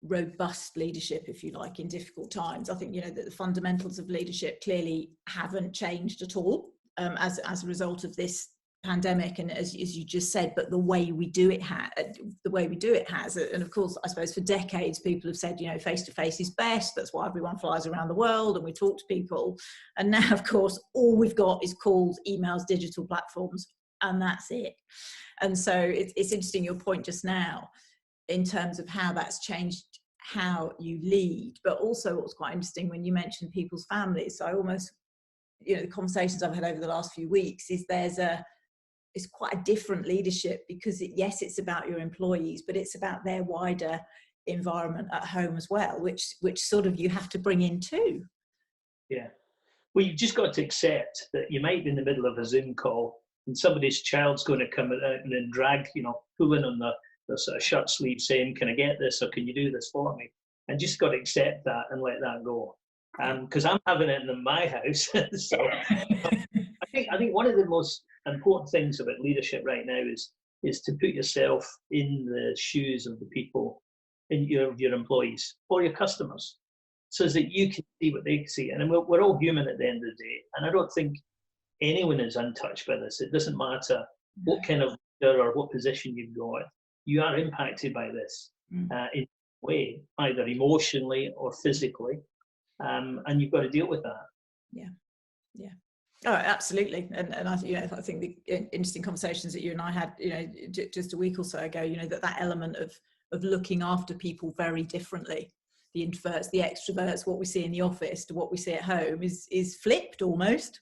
robust leadership, if you like, in difficult times. I think, you know, that the fundamentals of leadership clearly haven't changed at all as a result of this pandemic, and as you just said, but the way we do it has, and of course, I suppose for decades people have said, you know, face to face is best. That's why everyone flies around the world and we talk to people. And now, of course, all we've got is calls, emails, digital platforms, and that's it. And so it's interesting, your point just now in terms of how that's changed how you lead, but also what's quite interesting when you mentioned people's families. So I almost, you know, the conversations I've had over the last few weeks is it's quite a different leadership, because yes, it's about your employees, but it's about their wider environment at home as well, which sort of you have to bring in too. Yeah. Well, you've just got to accept that you might be in the middle of a Zoom call and somebody's child's going to come out and then drag, you know, pulling on the sort of shirt sleeve saying, can I get this, or can you do this for me? And just got to accept that and let that go. Because I'm having it in my house. So I think one of the most important things about leadership right now is to put yourself in the shoes of the people, in your employees or your customers, so that you can see what they see. And we're all human at the end of the day. And I don't think anyone is untouched by this. It doesn't matter what kind of leader or what position you've got. You are impacted by this in a way, either emotionally or physically. And you've got to deal with that. Yeah. Oh, absolutely. And I think the interesting conversations that you and I had, you know, just a week or so ago, you know, that element of looking after people very differently, the introverts, the extroverts, what we see in the office to what we see at home is flipped almost.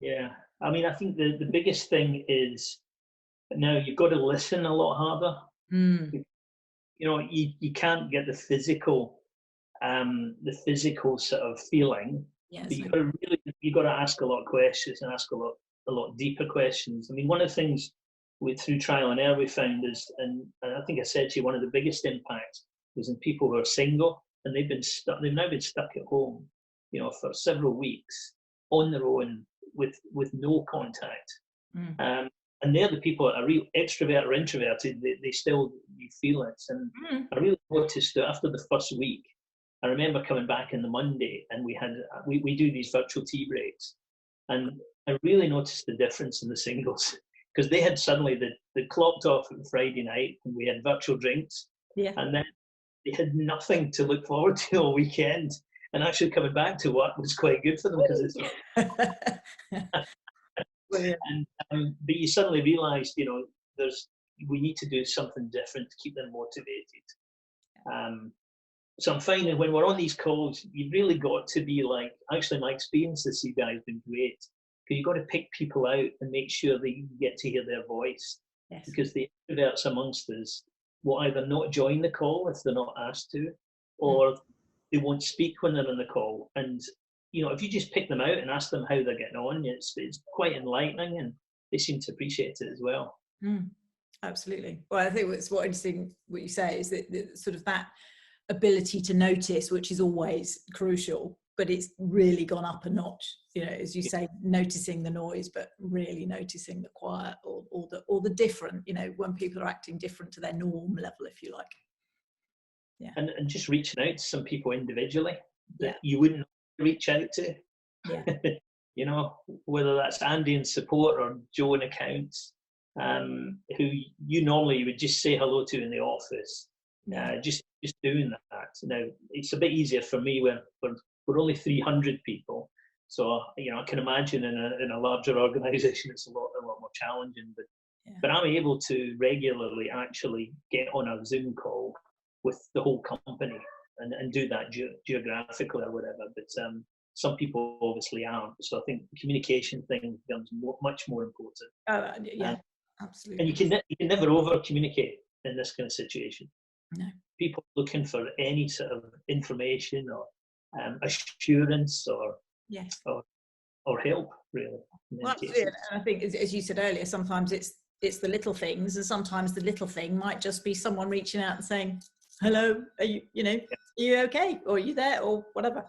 Yeah. I mean, I think the biggest thing is now you've got to listen a lot harder. You know, you can't get the physical sort of feeling. Yes. But you've got to ask a lot of questions and ask a lot deeper questions. I mean, one of the things through trial and error we found is, and I think I said to you, one of the biggest impacts was in people who are single and they've now been stuck at home, you know, for several weeks on their own with no contact. And they're the people that are real extrovert or introverted. They still, you feel it. And I really noticed that after the first week, I remember coming back on the Monday and we do these virtual tea breaks. And I really noticed the difference in the singles, because they had suddenly, they clocked off on Friday night and we had virtual drinks. Yeah. And then they had nothing to look forward to all weekend. And actually coming back to work was quite good for them, because it's but you suddenly realised, you know, we need to do something different to keep them motivated. So I'm finding when we're on these calls, you've really got to be like, actually my experience this year has been great, because you've got to pick people out and make sure that you get to hear their voice. Yes. Because the introverts amongst us will either not join the call if they're not asked to, or they won't speak when they're on the call. And you know, if you just pick them out and ask them how they're getting on, it's quite enlightening, and they seem to appreciate it as well. Absolutely. Well, I think what's interesting what you say is that sort of that ability to notice, which is always crucial, but it's really gone up a notch. You know, as you say, noticing the noise, but really noticing the quiet or the different. You know, when people are acting different to their norm level, if you like. Yeah. And just reaching out to some people individually that you wouldn't reach out to. Yeah. You know, whether that's Andy in support or Joe in accounts, who you normally would just say hello to in the office. Just doing that. Now it's a bit easier for me when we're only 300 people, so you know I can imagine in a larger organisation it's a lot more challenging. But I'm able to regularly actually get on a Zoom call with the whole company and do that geographically or whatever. But some people obviously aren't. So I think the communication thing becomes much more important. Absolutely. And you can never over communicate in this kind of situation. No. People looking for any sort of information or assurance or help, really. Well, absolutely. And I think, as you said earlier, sometimes it's the little things, and sometimes the little thing might just be someone reaching out and saying, "Hello, are you okay, or are you there, or whatever."